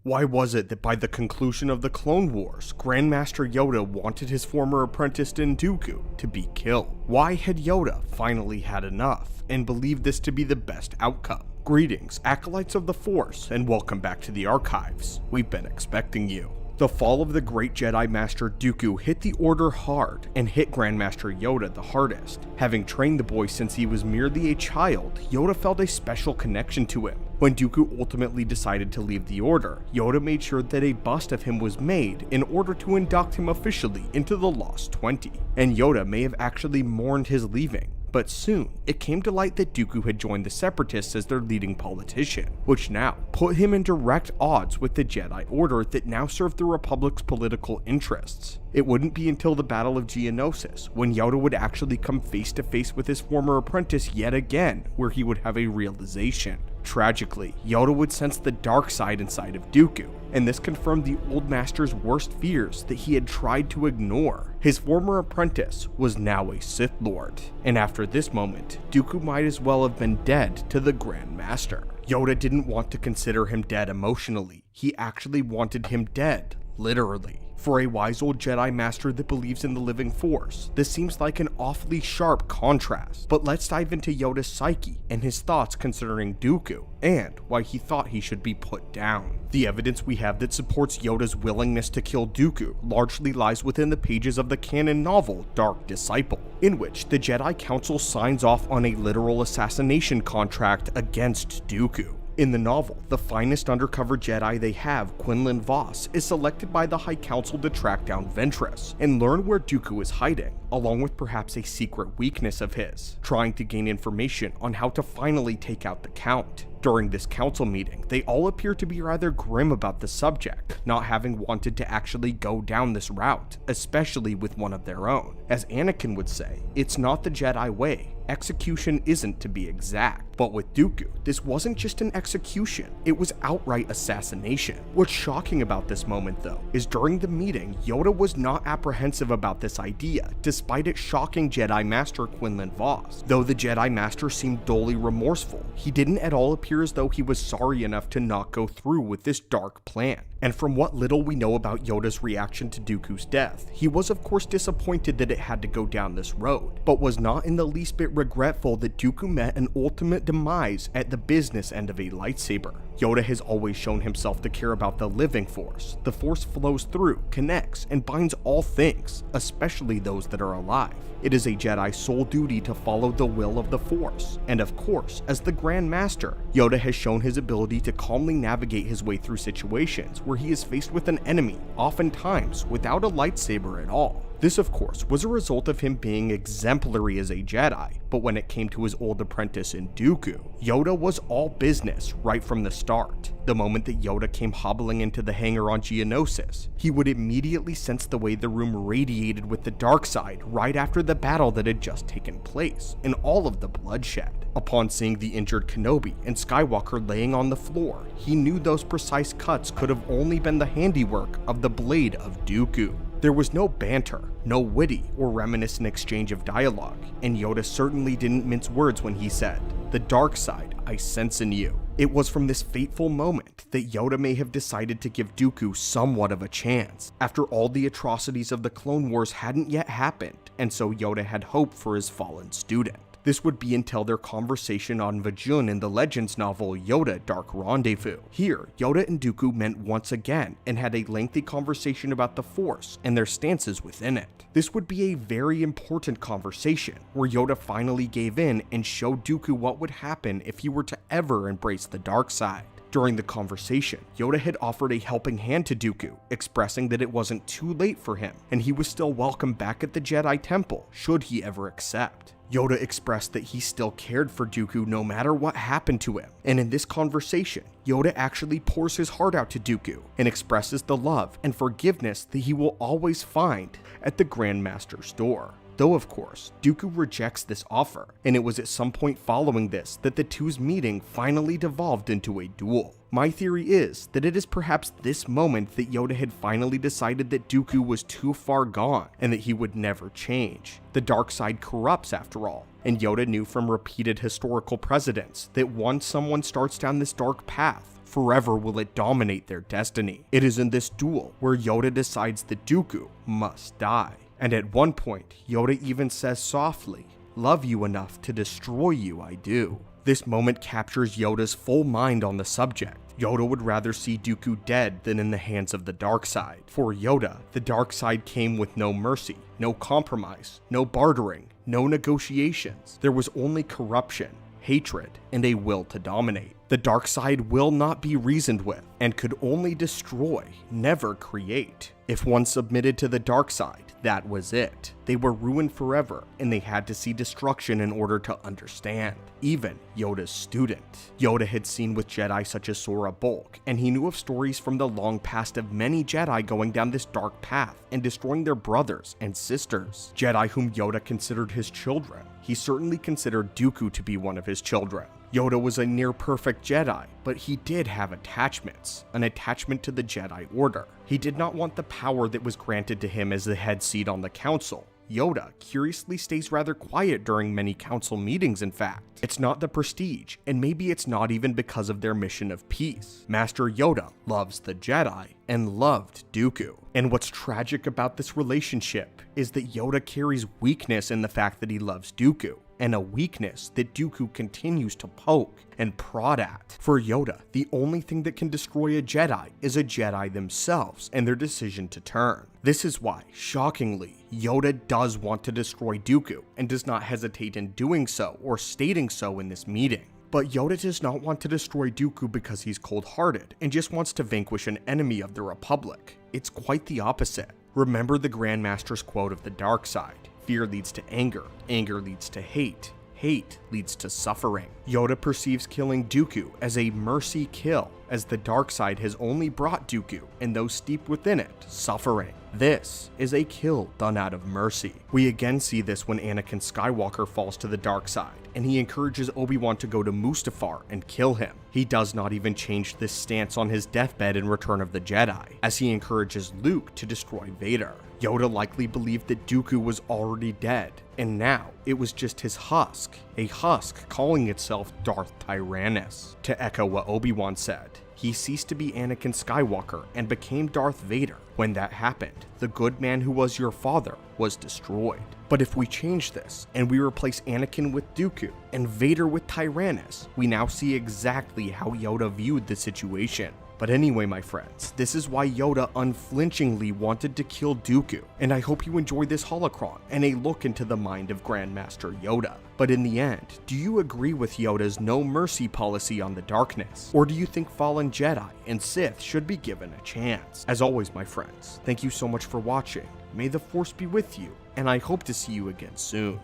Why was it that by the conclusion of the Clone Wars, Grandmaster Yoda wanted his former apprentice Dooku to be killed? Why had Yoda finally had enough and believed this to be the best outcome? Greetings, Acolytes of the Force, and welcome back to the Archives. We've been expecting you. The fall of the great Jedi Master Dooku hit the Order hard and hit Grandmaster Yoda the hardest. Having trained the boy since he was merely a child, Yoda felt a special connection to him. When Dooku ultimately decided to leave the Order, Yoda made sure that a bust of him was made in order to induct him officially into the Lost 20. And Yoda may have actually mourned his leaving. But soon, it came to light that Dooku had joined the Separatists as their leading politician, which now put him in direct odds with the Jedi Order that now served the Republic's political interests. It wouldn't be until the Battle of Geonosis when Yoda would actually come face to face with his former apprentice yet again, where he would have a realization. Tragically, Yoda would sense the dark side inside of Dooku, and this confirmed the old master's worst fears that he had tried to ignore. His former apprentice was now a Sith Lord, and after this moment, Dooku might as well have been dead to the Grand Master. Yoda didn't want to consider him dead emotionally, he actually wanted him dead, literally. For a wise old Jedi Master that believes in the living Force, this seems like an awfully sharp contrast. But let's dive into Yoda's psyche and his thoughts concerning Dooku, and why he thought he should be put down. The evidence we have that supports Yoda's willingness to kill Dooku largely lies within the pages of the canon novel Dark Disciple, in which the Jedi Council signs off on a literal assassination contract against Dooku. In the novel, the finest undercover Jedi they have, Quinlan Vos, is selected by the High Council to track down Ventress and learn where Dooku is hiding, along with perhaps a secret weakness of his, trying to gain information on how to finally take out the Count. During this council meeting, they all appear to be rather grim about the subject, not having wanted to actually go down this route, especially with one of their own. As Anakin would say, it's not the Jedi way. Execution isn't to be exact. But with Dooku, this wasn't just an execution, it was outright assassination. What's shocking about this moment though, is during the meeting, Yoda was not apprehensive about this idea, despite it shocking Jedi Master Quinlan Vos. Though the Jedi Master seemed dully remorseful, he didn't at all appear as though he was sorry enough to not go through with this dark plan. And from what little we know about Yoda's reaction to Dooku's death, he was of course disappointed that it had to go down this road, but was not in the least bit regretful that Dooku met an ultimate demise at the business end of a lightsaber. Yoda has always shown himself to care about the living Force. The Force flows through, connects, and binds all things, especially those that are alive. It is a Jedi's sole duty to follow the will of the Force, and of course, as the Grand Master, Yoda has shown his ability to calmly navigate his way through situations where he is faced with an enemy, oftentimes without a lightsaber at all. This, of course, was a result of him being exemplary as a Jedi, but when it came to his old apprentice in Dooku, Yoda was all business right from the start. The moment that Yoda came hobbling into the hangar on Geonosis, he would immediately sense the way the room radiated with the dark side right after the battle that had just taken place, and all of the bloodshed. Upon seeing the injured Kenobi and Skywalker laying on the floor, he knew those precise cuts could have only been the handiwork of the blade of Dooku. There was no banter, no witty or reminiscent exchange of dialogue, and Yoda certainly didn't mince words when he said, "The dark side I sense in you." It was from this fateful moment that Yoda may have decided to give Dooku somewhat of a chance, after all the atrocities of the Clone Wars hadn't yet happened, and so Yoda had hope for his fallen student. This would be until their conversation on Vajun in the Legends novel Yoda Dark Rendezvous. Here, Yoda and Dooku met once again and had a lengthy conversation about the Force and their stances within it. This would be a very important conversation, where Yoda finally gave in and showed Dooku what would happen if he were to ever embrace the dark side. During the conversation, Yoda had offered a helping hand to Dooku, expressing that it wasn't too late for him, and he was still welcome back at the Jedi Temple should he ever accept. Yoda expressed that he still cared for Dooku no matter what happened to him, and in this conversation, Yoda actually pours his heart out to Dooku and expresses the love and forgiveness that he will always find at the Grand Master's door. Though of course, Dooku rejects this offer, and it was at some point following this that the two's meeting finally devolved into a duel. My theory is that it is perhaps this moment that Yoda had finally decided that Dooku was too far gone and that he would never change. The dark side corrupts after all, and Yoda knew from repeated historical precedents that once someone starts down this dark path, Forever will it dominate their destiny. It is in this duel where Yoda decides that Dooku must die. And at one point, Yoda even says softly, "Love you enough to destroy you, I do." This moment captures Yoda's full mind on the subject. Yoda would rather see Dooku dead than in the hands of the dark side. For Yoda, the dark side came with no mercy, no compromise, no bartering, no negotiations. There was only corruption, hatred, and a will to dominate. The dark side will not be reasoned with and could only destroy, never create. If one submitted to the dark side, that was it. They were ruined forever, and they had to see destruction in order to understand. Even Yoda's student. Yoda had seen with Jedi such as Sora Bulk, and he knew of stories from the long past of many Jedi going down this dark path and destroying their brothers and sisters. Jedi whom Yoda considered his children. He certainly considered Dooku to be one of his children. Yoda was a near-perfect Jedi, but he did have attachments, an attachment to the Jedi Order. He did not want the power that was granted to him as the head seat on the council. Yoda curiously stays rather quiet during many council meetings, in fact. It's not the prestige, and maybe it's not even because of their mission of peace. Master Yoda loves the Jedi and loved Dooku. And what's tragic about this relationship is that Yoda carries weakness in the fact that he loves Dooku, and a weakness that Dooku continues to poke and prod at. For Yoda, the only thing that can destroy a Jedi is a Jedi themselves and their decision to turn. This is why, shockingly, Yoda does want to destroy Dooku and does not hesitate in doing so or stating so in this meeting. But Yoda does not want to destroy Dooku because he's cold-hearted and just wants to vanquish an enemy of the Republic. It's quite the opposite. Remember the Grand Master's quote of the dark side. Fear leads to anger, anger leads to hate, hate leads to suffering. Yoda perceives killing Dooku as a mercy kill, as the dark side has only brought Dooku, and those steeped within it, suffering. This is a kill done out of mercy. We again see this when Anakin Skywalker falls to the dark side, and he encourages Obi-Wan to go to Mustafar and kill him. He does not even change this stance on his deathbed in Return of the Jedi, as he encourages Luke to destroy Vader. Yoda likely believed that Dooku was already dead, and now it was just his husk, a husk calling itself Darth Tyrannus. To echo what Obi-Wan said, he ceased to be Anakin Skywalker and became Darth Vader. When that happened, the good man who was your father was destroyed. But if we change this, and we replace Anakin with Dooku, and Vader with Tyrannus, we now see exactly how Yoda viewed the situation. But anyway, my friends, this is why Yoda unflinchingly wanted to kill Dooku, and I hope you enjoyed this holocron and a look into the mind of Grandmaster Yoda. But in the end, do you agree with Yoda's no mercy policy on the darkness? Or do you think fallen Jedi and Sith should be given a chance? As always, my friends, thank you so much for watching. May the Force be with you, and I hope to see you again soon.